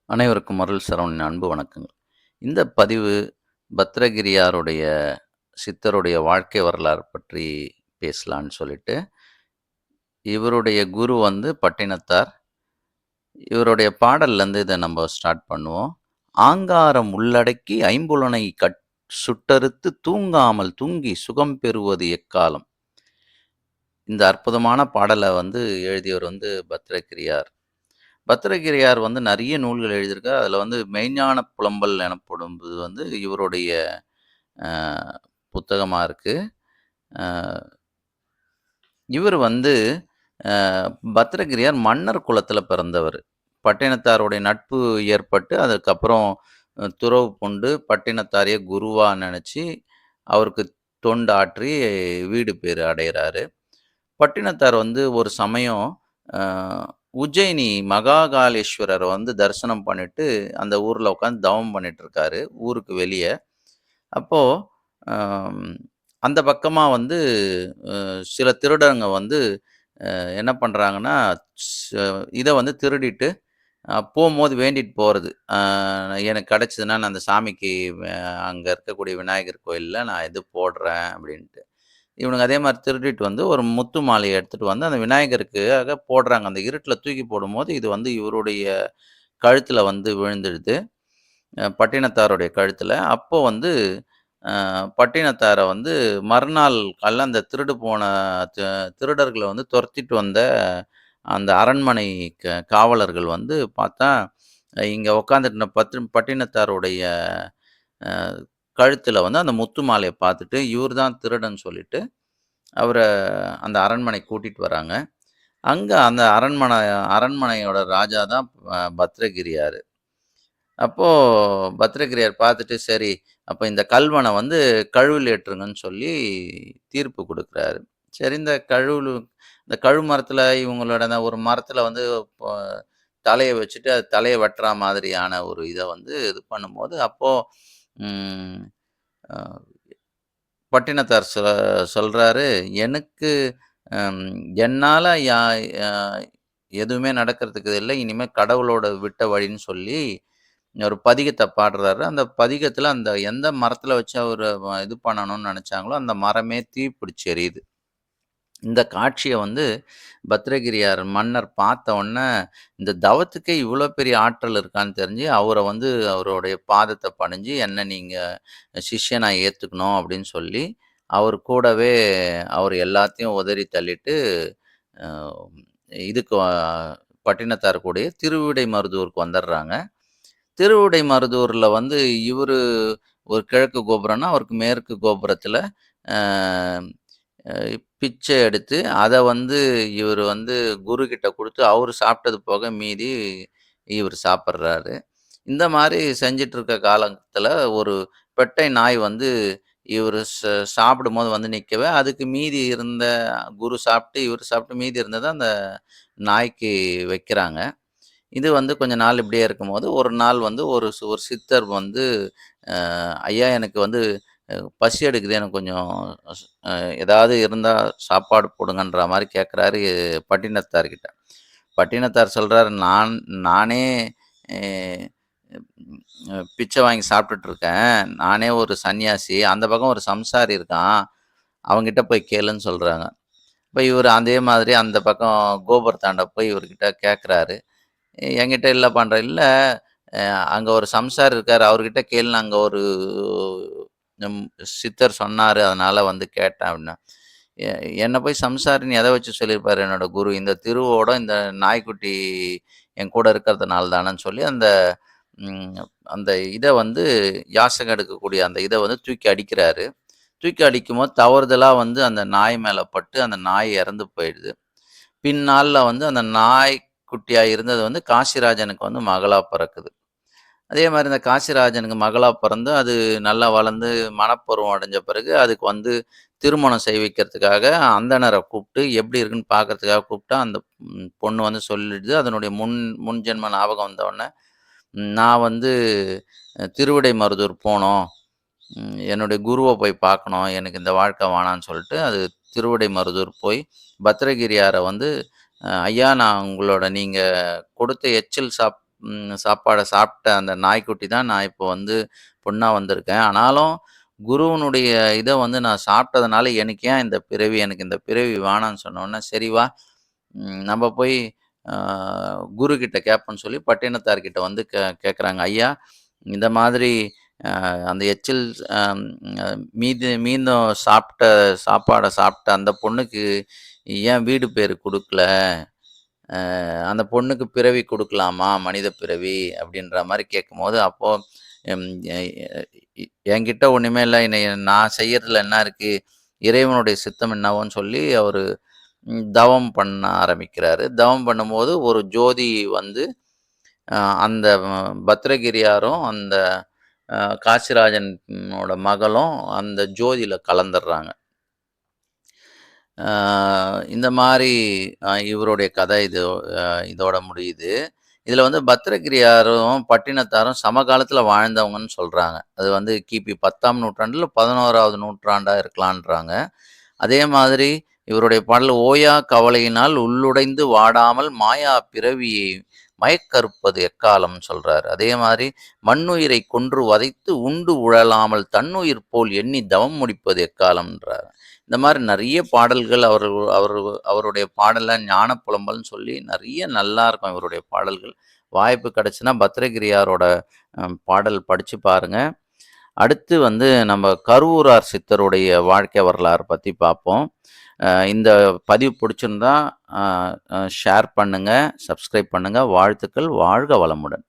அனைவருக்கும் அருள் சரவணன் அன்பு வணக்கங்கள். இந்த பதிவு பத்திரகிரியாருடைய சித்தருடைய வாழ்க்கை வரலாறு பற்றி பேசலான்னு சொல்லிட்டு, இவருடைய குரு வந்து பட்டினத்தார். இவருடைய பாடல்லேருந்து இத நம்ம ஸ்டார்ட் பண்ணுவோம். "ஆங்காரம் உள்ளடக்கி ஐம்புலனை சுட்டறுத்து தூங்காமல் தூங்கி சுகம் பெறுவது எக்காலம்." இந்த அற்புதமான பாடல வந்து எழுதியவர் வந்து பத்திரகிரியார். பத்திரகிரியார் வந்து நெறைய நூல்கள் எழுதியிருக்கார். அதில வந்து மெய்ஞ்ஞான புலம்பல் எனப்படுவது வந்து இவருடைய அ புத்தகமா இருக்கு. அ இவரு வந்து அ பத்திரகிரியார் மன்னர் குலத்தில பிறந்தவரு. பட்டினத்தாருடைய நட்பு ஏற்பட்டு, அதுக்கப்புறம் துறவு பூண்டு பட்டினத்தாரையே குருவா நெனச்சு, அவருக்கு தொண்டாற்றி வீடு பேறு அடையறாரு. பட்டினத்தார் வந்து ஒரு சமயம் அ உஜ்ஜயினி மகாகாளேஸ்வரர வந்து தரிசனம் பண்ணிட்டு, அந்த ஊர்ல உட்காந்து தவம் பண்ணிட்டுருக்காரு, ஊருக்கு வெளிய. அப்போ அம் அந்த பக்கமா வந்து சில திருடங்க வந்து என்ன பண்றாங்கன்னா, ஸ் இத வந்து திருடிட்டு போம்போது வேண்டிட்டு போறது. எனக்கு கிடைச்சதுன்னா நான் அந்த சாமிக்கு அங்க இருக்கக்கூடிய விநாயகர் கோயில்ல நான் இது போடுறேன் அப்டின்ட்டு. இவனுங்க அதே மாரி திருடிட்டு வந்து ஒரு முத்து மாலைய எடுத்துட்டு வந்து அந்த விநாயகருக்காக போடுறாங்க. அந்த இருட்டுல தூக்கி போடும்போது, இது வந்து இவருடைய கழுத்துல வந்து விழுந்துடுது. பட்டினத்தாருடைய கழுத்துல. அப்போ வந்து பட்டினத்தார வந்து மறுநாள் காலைல அந்த திருடு போன தி திருடர்கள வந்து தொரத்திட்டு வந்த அந்த அரண்மனை காவலர்கள் வந்து பார்த்தா, இங்க உட்காந்துருந்த பட்டினத்தாருடைய அ கழுத்துல வந்து அந்த முத்து மாலைய பார்த்துட்டு, இவரு தான் திருடன்னு சொல்லிட்டு, அவர அந்த அரண்மனைக்கு கூட்டிட்டு வராங்க. அங்க அந்த அரண்மனையோட ராஜா தான் பத்ரகிரியாரு. அப்போ பத்ரகிரியார் பார்த்துட்டு, சரி அப்ப இந்த கல்வன வந்து கழுவில் ஏற்றுங்கன்னு சொல்லி தீர்ப்பு குடுக்குறாரு. சரி இந்த கழு மரத்தில இவங்களோட ஒரு மரத்தில வந்து இப்போ தலைய வச்சுட்டு, அது தலைய வெட்டுறா மாதிரியான ஒரு இத வந்து இது பண்ணும்போது, அப்போ ம் அ பட்டினத்தார் சொல்றாரு, "எனக்கு அம் என்னால அ எதுவுமே நடக்கிறதுக்கு இல்ல. இனிமே கடவுளோட விட்ட வழின்னு" சொல்லி ஒரு பதிகத்த பாடுறாரு. அந்த பதிகத்துல அந்த எந்த மரத்துல வச்சு அவரு இது பண்ணணும்னு நெனச்சாங்களோ, அந்த மரமே தீப்பிடிச்சு எரியுது. இந்த காட்சிய வந்து பத்ரகிரியார் மன்னர் பார்த்த உடனே, இந்த தவத்துக்கே இவ்ளோ பெரிய ஆற்றல் இருக்கான்னு தெரிஞ்சு, அவர வந்து அவருடைய பாதத்த பணிஞ்சு, "என்ன நீங்க சிஷ்யனா ஏத்துக்கணும்" அப்படின்னு சொல்லி, அவர் கூடவே அவர் எல்லாத்தையும் உதறி தள்ளிட்டு, அ இதுக்கு பட்டினத்தார் கூடயே திருவிடைமருதூருக்கு வந்துடுறாங்க. திருவிடைமருதூர்ல வந்து இவரு ஒரு கிழக்கு கோபுரம்னா, அவருக்கு மேற்கு கோபுரத்தில அ அ பிச்சை எடுத்து, அத வந்து இவரு வந்து குருகிட்ட குடுத்து, அவரு சாப்பிட்டது போக மீதி இவரு சாப்பிடுறாரு. இந்த மாரி செஞ்சுட்டு இருக்க காலத்துல ஒரு பெட்டை நாய் வந்து இவரு சாப்பிடும்போது வந்து நிக்கவே, அதுக்கு மீதி இருந்த குரு சாப்பிட்டு, இவரு சாப்பிட்டு மீதி இருந்தத அந்த நாய்க்கு வைக்கிறாங்க. இது வந்து கொஞ்ச நாள் இப்படியே இருக்கும்போது, ஒரு நாள் வந்து ஒரு சித்தர் வந்து, "ஐயா எனக்கு வந்து பசி எடுக்குது. எனக்கு கொஞ்சம் ஸ் அ ஏதாவது இருந்தா சாப்பாடு போடுங்கன்ற" மாரி கேட்குறாரு பட்டினத்தார்கிட்ட. பட்டினத்தார் சொல்றாரு, நானே எ பிச்சை வாங்கி சாப்பிட்டுட்டு இருக்கேன். நானே ஒரு சன்னியாசி. அந்த பக்கம் ஒரு சம்சாரி இருக்கான். அவன்கிட்ட போய் கேளுன்னு" சொல்றாங்க. இப்ப இவரு அதே மாதிரி அந்த பக்கம் கோபுரத்தாண்ட போய் இவர்கிட்ட கேட்குறாரு. என்கிட்ட இல்லப்பான்ற. இல்ல அ அங்க ஒரு சம்சார் இருக்காரு. அவர்கிட்ட கேளுன்னு அங்க ஒரு ம் சித்தர் சொன்னாரு. அதனால வந்து கேட்டேன் அப்டின்னா. எ என்ன போய் சம்சாரின்னு எத வச்சு சொல்லியிருப்பாரு என்னோட குரு. இந்த திருவோட இந்த நாய்க்குட்டி என் கூட இருக்கிறதுனால தானன்னு சொல்லி ம் அந்த இத வந்து யாசகம் எடுக்கக்கூடிய அந்த இத வந்து தூக்கி அடிக்கிறாரு. தூக்கி அடிக்கும்போது தவறுதலா வந்து அந்த நாய் மேல பட்டு அந்த நாய் இறந்து போயிடுது. பின்னாள்ல வந்து அந்த நாய்க்குட்டியா இருந்தது வந்து காசிராஜனுக்கு வந்து மகளா பிறக்குது. அதே மாரி இந்த காசிராஜனுக்கு மகளா பிறந்து, அது நல்லா வளர்ந்து மணப்பருவம் அடைஞ்ச பிறகு, அதுக்கு வந்து திருமணம் செய்விக்கிறதுக்காக அந்தணர கூப்ட்டு, எப்படி இருக்குன்னு பார்க்கறதுக்காக கூப்ட்டா, அந்த பொண்ணு வந்து சொல்லிடுது. அதனுடைய முன் ஜென்ம ஞாபகம் வந்தவுடனே, நான் வந்து திருவிடைமருதூர் போணும். என்னுடைய குருவ போய் பார்க்கணும். எனக்கு இந்த வாழ்க்கை வேணான்னு சொல்ட்டு, அது திருவிடைமருதூர் போய் பத்திரகிரியார வந்து, ஐயா நான் உங்களோட நீங்க கொடுத்த எச்சில் சாப்பாட சாப்பிட்ட அந்த நாய்க்குட்டி தான் நான் இப்போ வந்து பொண்ணா வந்திருக்கேன். ஆனாலும் குருவினுடைய இத வந்து நான் சாப்பிட்டதுனால எனக்கு ஏன் இந்த பிறவி? எனக்கு இந்த பிறவி வேணான்னு சொன்னோனே, சரி வா நம்ம போய் அ குரு கிட்ட கேட்போம்ன்னு சொல்லி பட்டினத்தார்கிட்ட வந்து கேட்குறாங்க. ஐயா, இந்த மாதிரி அந்த எச்சில் அம் அ மீதம் சாப்பிட்ட சாப்பாட சாப்பிட்ட அந்த பொண்ணுக்கு ஏன் வீடு பேரு குடுக்கல? அந்த பொண்ணுக்கு பிறவி குடுக்கலாமா? மனித பிறவி அப்படின்ற மாரி கேட்கும்போது, அப்போ ம் எ எ என்கிட்ட ஒண்ணுமே இல்ல. நான் செய்யறதுல என்ன இருக்கு? இறைவனுடைய சித்தம் என்னவோன்னு சொல்லி அவரு தவம் பண்ண ஆரம்பிக்கிறாரு. தவம் பண்ணும்போது ஒரு ஜோதி வந்து அ அந்த பத்ரகிரியாரும், அந்த அ காசிராஜன் மகளும் அந்த ஜோதியில கலந்துர்றாங்க. அ இந்த மாரி இவருடைய கதை இதோட முடியுது. இதுல வந்து பத்திரகிரியாரும், பட்டினத்தாரும் சமகாலத்துல வாழ்ந்தவங்கன்னு சொல்றாங்க. அது வந்து கிபி 10ஆம் நூற்றாண்டுல 11வது நூற்றாண்டா இருக்கலான்றாங்க. அதே மாதிரி இவருடைய பாடல் "ஓயா கவலையினால் உள்ளுடைந்து வாடாமல் மாயா பிறவியை மயக்கறுப்பது எக்காலம்னு சொல்றாரு. அதே மாதிரி "மண்ணுயிரை கொன்று வதைத்து உண்டு உழலாமல் தன்னுயிர் போல் எண்ணி தவம் முடிப்பது எக்காலம்ன்றாரு. இந்த மாரி நெறைய பாடல்கள் அவரு அவருடைய பாடல்ல ஞான புலம்பல்னு சொல்லி நெறைய நல்லா இருக்கும் இவருடைய பாடல்கள். வாய்ப்பு கிடைச்சுன்னா பத்ரகிரியாரோட பாடல் படிச்சு பாருங்க. அடுத்து வந்து நம்ம கருவூரார் சித்தருடைய வாழ்க்கை வரலாறு பத்தி பார்ப்போம். இந்த பதிவு பிடிச்சிருந்தா அ அ ஷேர் பண்ணுங்க, சப்ஸ்கிரைப் பண்ணுங்க. வாழ்த்துக்கள். வாழ்க வளமுடன்.